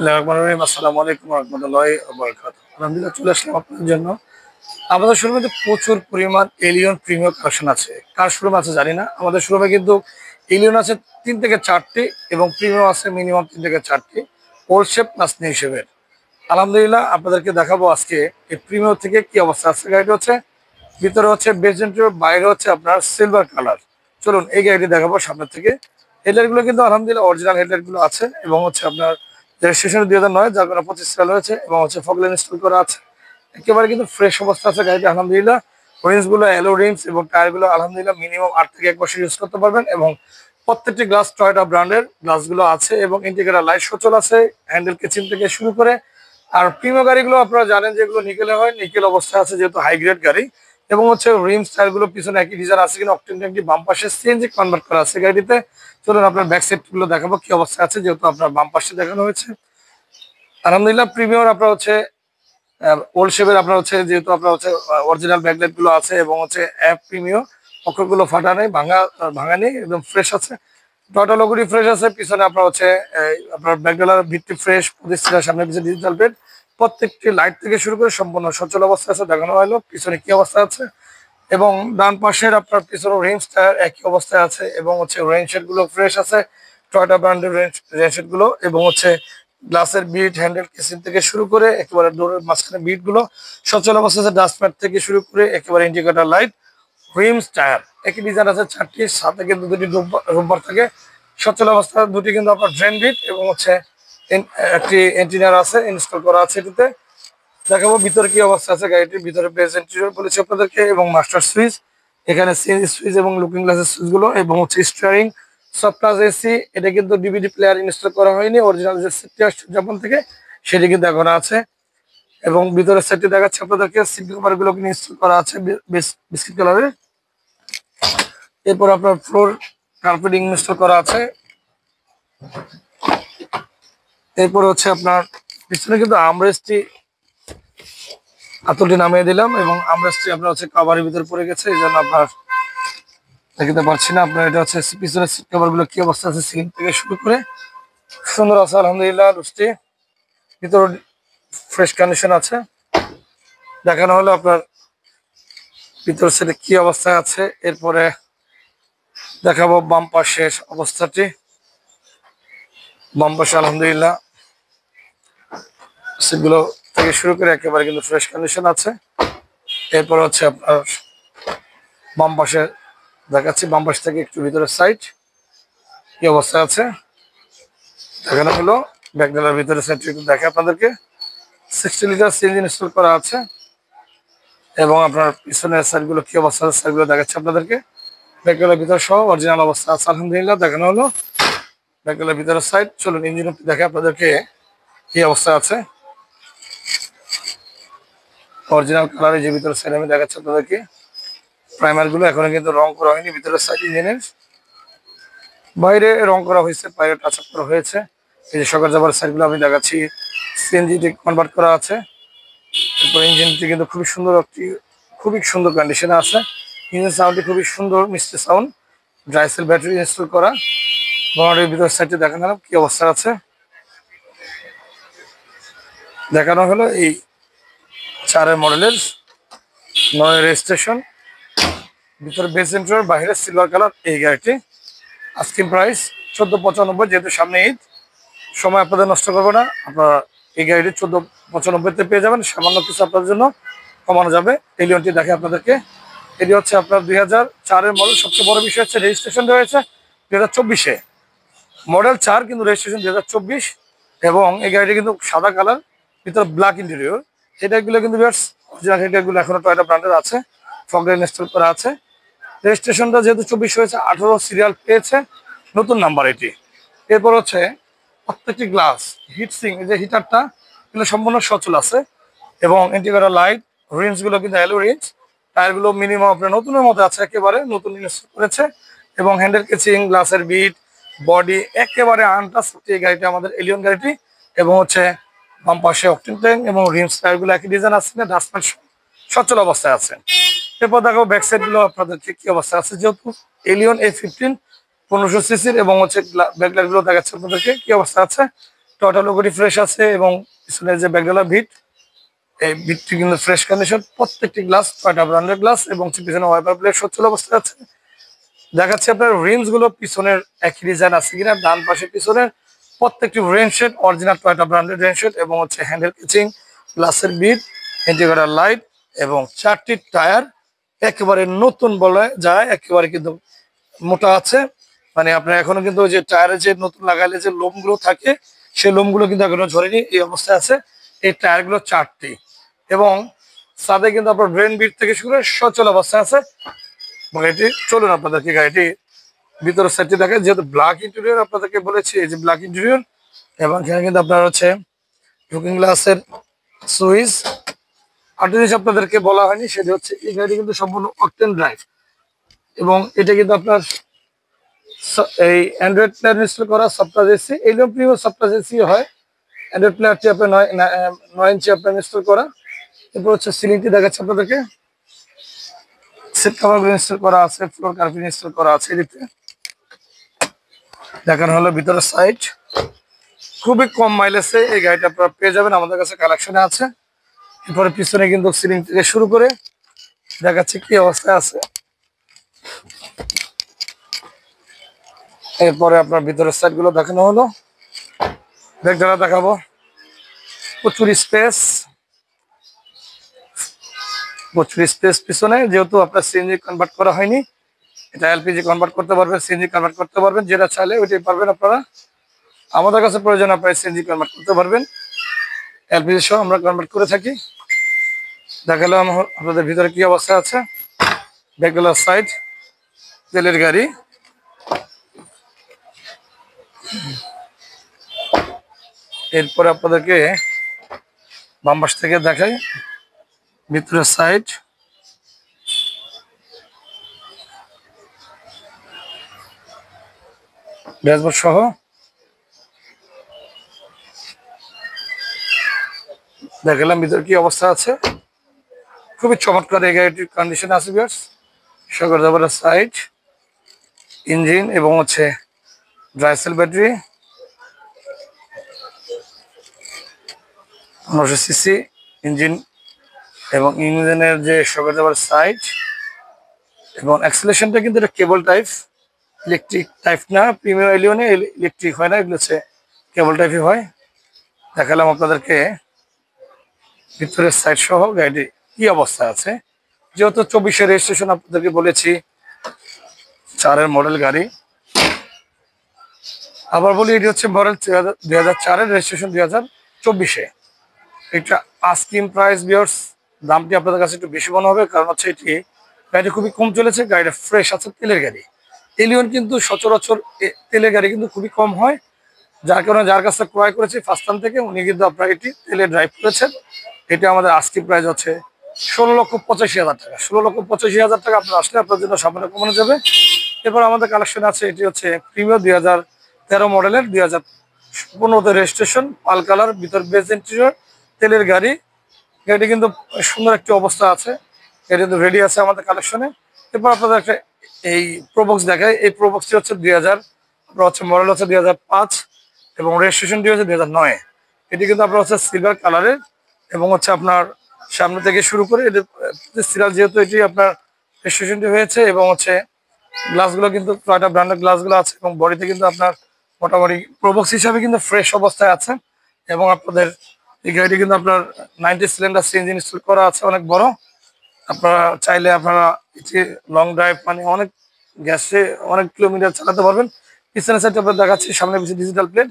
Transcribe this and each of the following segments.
আসসালামু আলাইকুম রহমতুল্লাহি ওয়া বারাকাতুহু। আলহামদুলিল্লাহ চলে আসলাম আপনাদের জন্য। আমাদের শোরুমে প্রচুর পরিমাণ এলিয়ন প্রিমিয়াম কালেকশন আছে। কার শোরুম আছে জানি না। আমাদের শোরুমে কিন্তু এলিয়ন আছে ৩ থেকে ৪টি এবং প্রিমিয়াম আছে মিনিমাম ৩ থেকে ৪টি ওল্ড শেপ প্লাস নিউ শেপের। আলহামদুলিল্লাহ আপনাদেরকে দেখাবো আজকে এই প্রিমিয়াম থেকে কি অবস্থা আছে। গাড়িটা হচ্ছে ভিতরে হচ্ছে বেজেন্টের, বাইরে হচ্ছে আপনার সিলভার কালার। চলুন এই গাড়িটি দেখাবো সামনের থেকে। হেডলাইট গুলো কিন্তু আলহামদুলিল্লাহ অরিজিনাল হেডলাইট গুলো আছে এবং হচ্ছে আপনার রেজিস্ট্রেশন 2009, যার কারণে 25 সাল হয়েছে এবং হচ্ছে ফগলাইট ইনস্টল করা আছে। একেবারে কিন্তু ফ্রেশ অবস্থা আছে গাড়িটা আলহামদুলিল্লাহ। রিমস গুলো অ্যালো রিমস এবং টায়ার গুলো আলহামদুলিল্লাহ মিনিমাম 8 থেকে 1 বছর ইউজ করতে পারবেন এবং প্রত্যেকটি গ্লাস টয়োটা ব্র্যান্ডের গ্লাস গুলো আছে এবং ইন্ডিকেটর লাইট সচল আছে, হ্যান্ডেল কেচিং থেকে শুরু করে। আর প্রিমিয়াম গাড়িগুলো আপনারা জানেন যেগুলো নিকেলে হয়, নিকেল অবস্থায় আছে যেহেতু হাই গ্রেড গাড়ি। এবং হচ্ছে রিমস টায়ার গুলো পিছনে একই ডিজাইন আছে, কিন্তু অকটেন ট্যাঙ্কি বাম পাশে সিএনজি কনভার্ট করা আছে গাড়িতে। চলুন আপনার ব্যাক সাইড গুলো দেখাবো কি অবস্থা আছে, যেহেতু আপনার বাম পাশে দেখানো হয়েছে। আলহামদুলিল্লাহ প্রিমিয়ার আপনার হচ্ছে ওল্ড শেপের আপনার হচ্ছে যেহেতু আপনার হচ্ছে অরিজিনাল ব্যাকলাইট গুলো আছে এবং হচ্ছে অ্যাপ প্রিমিয়ার অক্ষরগুলো ফাটা নেই, ভাঙা নেই, একদম ফ্রেশ আছে। টয়টা লোগোটি ফ্রেশ আছে, পিছনে আপনার হচ্ছে আপনার ব্যাকডালার ভিত্তি ফ্রেশ, প্রতিষ্ঠার সামনে পিছনে ডিজিটাল প্লেট, প্রত্যেকটি লাইট থেকে শুরু করে সম্পূর্ণ সচল অবস্থা আছে দেখানো হলো। পিছনে কি অবস্থা আছে এবং ডান পাশের আপনার পিছনে রিমস টায়ার একই অবস্থায় আছে এবং হচ্ছে রেইন শেড গুলো ফ্রেশ আছে, টয়টা ব্র্যান্ডের রেইন শেড গুলো এবং হচ্ছে গ্লাসের বিট, হ্যান্ডেল কেসিং থেকে শুরু করে একেবারে ডোরের মাঝখানে বিট গুলো সচল অবস্থা আছে। ডাস্টম্যাট থেকে শুরু করে একেবারে ইন্ডিকেটর লাইট, রিমস টায়ার একই ডিজাইন আছে 4টির সাথে কিন্তু 2টি রোববার থাকে সচল অবস্থা। 2টি কিন্তু আপনার ড্রেন বিট এবং হচ্ছে একটি এন্টিনার আছে ইনস্টল করা আছে এটিতে। দেখাবো ভিতরে কি অবস্থা আছে গাড়িটির। ভিতরে বেজ ইন্টেরিয়র বলেছি আপনাদেরকে এবং মাস্টার সুইচ, এখানে সিএনজি সুইচ এবং লুকিং গ্লাসের সুইচ গুলো এবং হচ্ছে স্টিয়ারিং, সফট টাচ এসি। এটা কিন্তু ডিভিডি প্লেয়ার ইনস্টল করা হয়নি, অরিজিনাল যে সেটটি আসছে জাপান থেকে সেটি কিন্তু এখনো আছে। এবং ভিতরের সেটটি দেখাচ্ছে আপনাদেরকে, সিট কভার গুলো কিন্তু ইনস্টল করা আছে বিস্কিট কালারের। এরপর আপনার ফ্লোর কার্পেটিং ইনস্টল করা আছে। এরপর হচ্ছে আপনার পিছনে কিন্তু আমরেস্টটি আতলটি নামিয়ে দিলাম এবং আমরেস্টটি আপনার হচ্ছে কভারের ভিতরে পড়ে গেছে, এই জন্য আপনার দেখাতে পারছি না। আপনার এটা হচ্ছে পিছনের সিট কভার গুলো কি অবস্থা আছে সিলিং থেকে শুরু করে সুন্দর আছে আলহামদুলিল্লাহ। রুস্টি ভিতর ফ্রেশ কন্ডিশন আছে দেখানো হলো আপনার ভিতর সেটা কি অবস্থায় আছে। এরপরে দেখাবো বাম পাশের অবস্থাটি। বাম পাশে আলহামদুলিল্লাহ সিটগুলো থেকে শুরু করে একেবারে কিন্তু ফ্রেশ কন্ডিশন আছে। এরপর হচ্ছে আপনার বাম পাশে দেখাচ্ছি, বাম পাশ থেকে একটু ভিতরের সাইড কি অবস্থা আছে দেখানো হলো। ব্যাকডালার ভিতরের সাইড একটু দেখে আপনাদেরকে। 60 লিটার সিএনজি ইনস্টল করা আছে এবং আপনার পিছনের সাইডগুলো কি অবস্থা আছে সাইডগুলো দেখাচ্ছে আপনাদেরকে। ব্যাকডালার ভিতর সহ অরিজিনাল অবস্থা আছে আলহামদুলিল্লাহ দেখানো হলো ব্যাকডালার ভিতরের সাইড। চলুন ইঞ্জিন দেখে আপনাদেরকে কি অবস্থা আছে। অরিজিনাল কালারে যে ভিতরের সাইড আমি দেখাচ্ছি আপনাদেরকে। প্রাইমার গুলো এখনো কিন্তু রং করা হয়নি, ভিতরের সাইড ইঞ্জিনের বাইরে রং করা হয়েছে, বাইরে টাচ আপ করা হয়েছে। এই যে সকাল যাবার সাইড গুলো আমি দেখাচ্ছি, সিএনজি কনভার্ট করা আছে। এরপর ইঞ্জিনটি কিন্তু খুবই সুন্দর কন্ডিশনে আছে। ইঞ্জিন সাউন্ডটি খুবই সুন্দর মিষ্টি sound, dry sell battery install করা। বনেটের ভিতর সাইডটি দেখানো কি অবস্থা আছে দেখানো হলো। এই 4 মডেলের 9 রেজিস্ট্রেশন, ভিতরে বেস ইন্টেরিয়র, বাইরে সিলভার কালার এই গাড়িটি। আস্কিং প্রাইস 1495, যেহেতু সামনে ঈদ, সময় আপনাদের নষ্ট করবো না। আপনারা এই গাড়িটি 1495-তে পেয়ে যাবেন, সামান্য কিছু আপনাদের জন্য কমানো যাবে। এলিয়নটি দেখে আপনাদেরকে, এটি হচ্ছে আপনার 2004-এর মডেল। সবচেয়ে বড় বিষয় হচ্ছে রেজিস্ট্রেশন রয়েছে 2024-এ, মডেল 4 কিন্তু রেজিস্ট্রেশন 2024। এবং এই গাড়িটি কিন্তু সাদা কালার, ভিতরে ব্ল্যাক ইন্টেরিয়র। হেডলাইটগুলো কিন্তু অরিজিনাল হেডলাইটগুলো এখনো টয়োটা ব্র্যান্ডের আছে, ফগলাইট ইনস্টল করা আছে। রেজিস্ট্রেশনটা যেহেতু 24 হয়েছে, 18 সিরিয়াল পেয়েছে, নতুন নাম্বার এটি। এরপর হচ্ছে প্রত্যেকটি গ্লাস হিটসিং, এই যে হিটারটা কিন্তু সম্পূর্ণ সচল আছে এবং ইন্ডিকেটর লাইট, রিমস গুলো কিন্তু অ্যালো রিমস। টায়ারগুলো মিনিমাম আপনার নতুনের মতো আছে, একেবারে নতুন ইনস্টল করেছে এবং হ্যান্ডেল কেচিং, গ্লাসের বিট, বডি একেবারে আনটাচ এই গাড়িটা আমাদের এলিয়ন গাড়িটি। এবং হচ্ছে বাম পাশে অকটেন ট্যাঙ্ক এবং রিমস টায়ারগুলো একই ডিজাইন আছে, ডাস্টম্যাট সচল অবস্থায় আছে। এরপর দেখো ব্যাক সাইড গুলো আপনাদেরকে কি অবস্থা আছে। যেহেতু এলিয়ন A15 1500 সিসির এবং হচ্ছে ব্যাকলাইট গুলো দেখাচ্ছে আপনাদেরকে কি অবস্থা আছে। টয়টা লোগোটি ফ্রেশ আছে এবং পিছনের যে ব্যাকডালা ভিট, এই ভিটটি কিন্তু ফ্রেশ কন্ডিশন। প্রত্যেকটি গ্লাস টয়টা ব্র্যান্ডের গ্লাস এবং পিছনে ওয়াইপার প্লেট সচ্ছল অবস্থায় আছে। দেখাচ্ছি আপনার রিমস গুলো পিছনের একই ডিজাইন আছে কিনা। ডান পাশে পিছনের প্রত্যেকটি রেন শেড অরিজিনাল টয়টা ব্র্যান্ডের রেন শেড এবং হচ্ছে হ্যান্ডেল কিচিং, গ্লাসের বিট, ইন্ডিকেটর লাইট এবং 4টি টায়ার একেবারে নতুন বলা যায়, একেবারে কিন্তু মোটা আছে। মানে আপনার এখনো কিন্তু ওই যে টায়ারে যে নতুন লাগাইলে যে লোমগুলো থাকে সেই লোমগুলো কিন্তু এখনো ঝরেনি, এই অবস্থায় আছে। এই টায়ারগুলো 4টি এবং সাথে কিন্তু আপনার ব্রেন বিট থেকে শুরু করে সচল অবস্থায় আছে গাড়িটি। চলুন আপনাদেরকে গাড়িটি ভিতরের সাইডটি দেখে, যেহেতু ব্ল্যাক ইন্টেরিয়র আপনাদেরকে বলেছি, এই যে ব্ল্যাক ইন্টেরিয়র এবং এখানে কিন্তু আপনার হচ্ছে লুকিং গ্লাসের সুইচ। আর জিনিস আপনাদেরকে বলা হয়নি সেটা হচ্ছে এই গাড়িটি কিন্তু সম্পূর্ণ অকটেন ড্রাইভ এবং এটা কিন্তু আপনার এই অ্যান্ড্রয়েড প্লেয়ার ইনস্টল করা সফটওয়্যার এসি, এলিয়ন প্রিমিয়াম সফটওয়্যার এসি হয়। অ্যান্ড্রয়েড প্লেয়ারটি আপনার 9 ইঞ্চি আপনার ইনস্টল করা। এরপর হচ্ছে সিলিংটি দেখাচ্ছে আপনাদেরকে, সিট কভারগুলো ইনস্টল করা আছে, ফ্লোর কার্পেট ইনস্টল করা আছে। এদিকে দেখানো হলো ভিতরের সাইড। খুবই কম মাইলেজে এই গাড়িটা আপনারা পেয়ে যাবেন, আমাদের কাছে কালেকশনে আছে। এরপরে পিছনে কিন্তু সিলিং থেকে শুরু করে দেখাচ্ছে কি অবস্থায় আছে। এরপরে আপনার ভিতরের সাইড গুলো দেখানো হলো, ব্যাকডালা দেখাবো। প্রচুর স্পেস, প্রচুর স্পেস পিছনে, যেহেতু আপনার সিএনজি কনভার্ট করা হয়নি, এটা এলপিজি কনভার্ট করতে পারবেন, সিএনজি কনভার্ট করতে পারবেন, যেটা চাইলে ওইটাই পারবেন আপনারা। আমাদের কাছে প্রয়োজন আপনারা সিএনজি কনভার্ট করতে পারবেন, এলপিজি সহ আমরা কনভার্ট করে থাকি। দেখালাম আপনাদের ভিতরে কি অবস্থা আছে। ব্যাকডালার সাইড, তেলের গাড়ি। এরপরে আপনাদেরকে বাম পাশ থেকে দেখাই ভিতরের সাইড। ড্যাশবোর্ড সহ দেখালাম ভিতরে কি অবস্থা আছে। খুবই চমৎকার এই গাড়িটির কন্ডিশন আছে ভিউয়ার্স। সকল দাবারের সাইড, ইঞ্জিন এবং হচ্ছে ড্রাইসেল ব্যাটারি, 1500 সিসি ইঞ্জিন এবং ইঞ্জিনের যে সকল দাবার সাইড এবং অ্যাক্সেলারেশনটা কিন্তু এটা কেবল টাইপ, ইলেকট্রিক টাইপ না। প্রিমিয়াম এলিয়নে ইলেকট্রিক হয় না, এগুলো হচ্ছে কেবল টাইপই হয়। দেখালাম আপনাদেরকে ভিতরের সাইড সহ গাড়িটি কি অবস্থা আছে। যেহেতু 24-এর রেজিস্ট্রেশন আপনাদেরকে বলেছি, 4-এর মডেল গাড়ি। আবার বলি এটি হচ্ছে মডেল 2004-এর রেজিস্ট্রেশন 2024-এ। এটা আস্কিং প্রাইস ভিউয়ার্স, দামটি আপনাদের কাছে একটু বেশি মনে হবে, কারণ হচ্ছে এটি গাড়িটা খুবই কম চলেছে, গাড়িটা ফ্রেশ আছে, তেলের গাড়ি। এলিয়ন কিন্তু সচরাচর তেলের গাড়ি কিন্তু খুবই কম হয়, যার কারণে যার কাছে ক্রয় করেছি ফার্স্ট টাইম থেকে উনি কিন্তু আপনার এটি তেলে ড্রাইভ করেছেন। এটা আমাদের আস্কিং প্রাইস হচ্ছে 16,85,000 টাকা। 16,85,000 টাকা আপনার আসলে আপনার জন্য সামান্য কমানো যাবে। এরপর আমাদের কালেকশন আছে, এটি হচ্ছে প্রিমিয়াম 2013 মডেলের, 2015-তে রেজিস্ট্রেশন, পাল কালার, ভিতর বেজ ইন্টেরিয়র, তেলের গাড়ি। গাড়িটি কিন্তু সুন্দর একটি অবস্থা আছে, এটা কিন্তু রেডি আছে আমাদের কালেকশনে। এরপর আপনাদের একটা এই প্রোবক্স দেখায়। এই প্রোবক্সটি হচ্ছে 2000 হচ্ছে মডেল হচ্ছে 2005 এবং রেজিস্ট্রেশনটি হচ্ছে 2009। এটি কিন্তু আপনার হচ্ছে সিলভার কালারের এবং হচ্ছে আপনার সামনে থেকে শুরু করে এটি সিরাল, যেহেতু এটি আপনার রেজিস্ট্রেশনটি হয়েছে এবং হচ্ছে গ্লাসগুলো কিন্তু টয়টা ব্র্যান্ডের গ্লাসগুলো আছে এবং বডিতে কিন্তু আপনার মোটামুটি প্রোবক্স হিসাবে কিন্তু ফ্রেশ অবস্থায় আছে। এবং আপনাদের এই গাড়িটি কিন্তু আপনার 90 সিলিন্ডার সিএনজি ইনস্টল করা আছে, অনেক বড়। আপনারা চাইলে আপনারা এটি লং ড্রাইভ মানে অনেক গ্যাসে অনেক কিলোমিটার চালাতে পারবেন। পিছনের সাইডে আপনার দেখাচ্ছি, সামনে পিছিয়ে digital plate,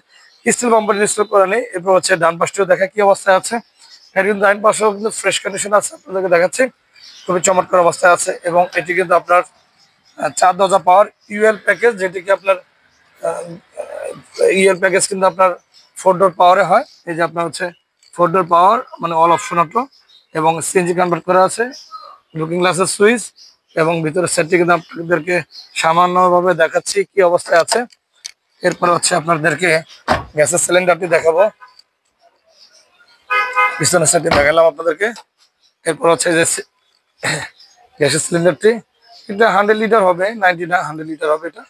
still bumper install করা নেই। এরপর হচ্ছে ডান পাশটিও দেখা কি অবস্থায় আছে। গাড়ি কিন্তু ডান পাশেও কিন্তু ফ্রেশ কন্ডিশন আছে, আপনাদেরকে দেখাচ্ছি খুবই চমৎকার অবস্থায় আছে। এবং এটি কিন্তু আপনার 4 দরজা পাওয়ার ইউএল প্যাকেজ, যেটিকে আপনার ইউএল প্যাকেজ কিন্তু আপনার 4 ডোর পাওয়ারে হয়। এই যে আপনার হচ্ছে 4 ডোর পাওয়ার মানে অল অপশন অটো এবং সিএনজি কনভার্ট করা আছে, লুকিং গ্লাসের সুইচ এবং ভিতরের সেটটি কিন্তু আপনাদেরকে সামান্যভাবে দেখাচ্ছি কি অবস্থায় আছে। এরপরে হচ্ছে আপনাদেরকে গ্যাসের সিলিন্ডারটি দেখাবো, পিছনের সাইডে দেখালাম আপনাদেরকে। এরপর হচ্ছে যে গ্যাসের সিলিন্ডারটি, এটা 100 লিটার হবে, 90 না 100 লিটার হবে এটা,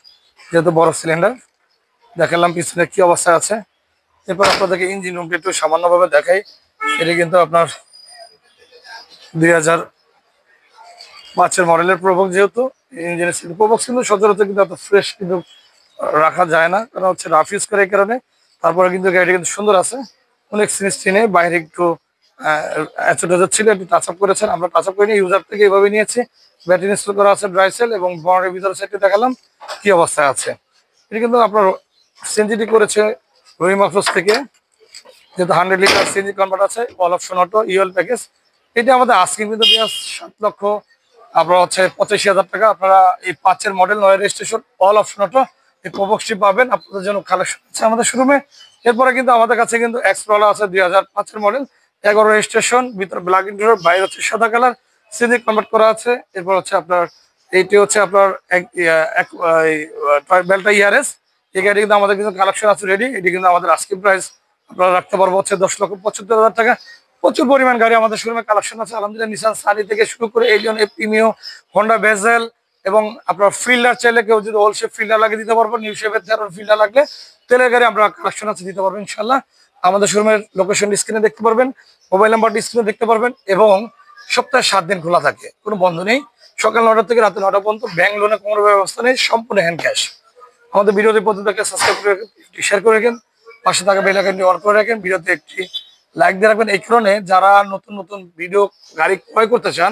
যেহেতু বড় সিলিন্ডার। দেখালাম পিছনে কি অবস্থায় আছে। এরপর আপনাদেরকে ইঞ্জিন রুমটা একটু সামান্যভাবে দেখাই। এটি কিন্তু আপনার 2005-এর মডেলের প্রবক্স, যেহেতু ইঞ্জিনের প্রবক্স কিন্তু সচরাচর কিন্তু এত ফ্রেশ কিন্তু রাখা যায় না, কারণ হচ্ছে রাফ ইউজ করে এই কারণে। তারপরে কিন্তু গাড়িটা কিন্তু সুন্দর আছে, অনেক সিনিস বাইরে একটু অ্যাচোডাজার ছিল, একটু টাচ আপ করেছেন, আমরা টাচ আপ করিনি, ইউজার থেকে এইভাবে নিয়েছি। ব্যাটারি ইনস্টল করা আছে ড্রাই সেল, এবং বর্ডের ভিতরে সাইডে দেখালাম কি অবস্থায় আছে। এটা কিন্তু আপনার সিএনজিটি করেছে রহিম আফরোজ থেকে, যেহেতু 100 লিটার সিএনজি কনভার্ট আছে, all option auto UL package. এটা আমাদের আজকে কিন্তু 7 লক্ষ আপনার হচ্ছে 85,000 টাকা। আপনারা এই 5-এর model 9 registration all option auto এই প্রবক্সটি পাবেন, আপনাদের জন্য কালেকশন আছে আমাদের শোরুমে। এরপরে কিন্তু আমাদের কাছে কিন্তু এক্সপ্লোরার আছে 2005-এর মডেল, 11 রেজিস্ট্রেশন, ভিতরে ব্ল্যাক ইন্টেরিয়র, বাইরে হচ্ছে সাদা কালার, সিএনজি কনভার্ট করা আছে। এরপর হচ্ছে আপনার এইটি হচ্ছে আপনার বেলটা ইয়ারএস। এই গাড়ি কিন্তু আমাদের কিন্তু কালেকশন আছে রেডি। এটি কিন্তু আমাদের আজকে প্রাইস আপনারা রাখতে পারবো হচ্ছে 10,75,000 টাকা। প্রচুর পরিমাণ গাড়ি আমাদের শোরুমে কালেকশন আছে আলহামদুলিল্লাহ। নিসান সানি থেকে শুরু করে এলিয়ন, প্রিমিও, হোন্ডা বেজেল, এবং আপনার ফিল্ডার চাইলে কেউ যদি ওল্ড শেপ ফিল্ডার লাগিয়ে দিতে পারবো, নিউ শেপের ফিল্ডার লাগলে তেলের গাড়ি আমরা কালেকশন আছে দিতে পারবো ইনশাল্লাহ। আমাদের শোরুমের লোকেশন স্ক্রিনে দেখতে পারবেন, মোবাইল নাম্বারটি স্ক্রিনে দেখতে পারবেন, এবং সপ্তাহে 7 দিন খোলা থাকে, কোনো বন্ধ নেই। সকাল 9টা থেকে রাতে 9টা পর্যন্ত, ব্যাংক লোনে কোনো ব্যবস্থা নেই, সম্পূর্ণ হ্যান্ড ক্যাশ। আমাদের ভিডিওতে পর্যন্ত সাবস্ক্রাইব করে রাখেন, শেয়ার করে রাখেন, পাশে থাকা বেল আইকনটি অন করে রাখেন, ভিডিওতে একটি লাইক দিয়ে রাখবেন। এই কারণে যারা নতুন নতুন ভিডিও গাড়ি ক্রয় করতে চান,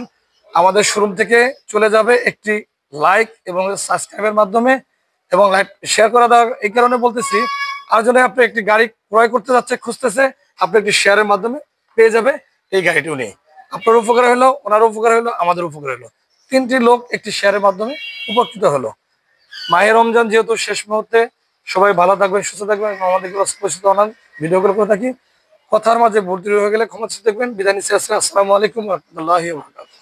আমাদের শোরুম থেকে চলে যাবে একটি লাইক এবং সাবস্ক্রাইবের মাধ্যমে, এবং লাইক শেয়ার করা দেওয়া এই কারণে বলতেছি, আর যদি আপনি একটি গাড়ি ক্রয় করতে যাচ্ছে, খুঁজতেছে, আপনি একটি শেয়ারের মাধ্যমে পেয়ে যাবে এই গাড়িটি উনি। আপনার উপকার হলো, ওনার উপকার হলো, আমাদের উপকার হলো, 3টি লোক একটি শেয়ারের মাধ্যমে উপকৃত হলো। মাহে রমজান যেহেতু শেষ মুহূর্তে, সবাই ভালো থাকবেন, সুস্থ থাকবেন, এবং আমাদেরকে স্পষ্ট ভিডিওগুলো করে থাকি। কথার মাঝে ভুল ত্রুটি হয়ে গেলে ক্ষমা চেয়ে দেখবেন। বিদায় নিচ্ছি, আসসালামু আলাইকুম ওয়া রাহমাতুল্লাহি ওয়া বারাকাতুহু।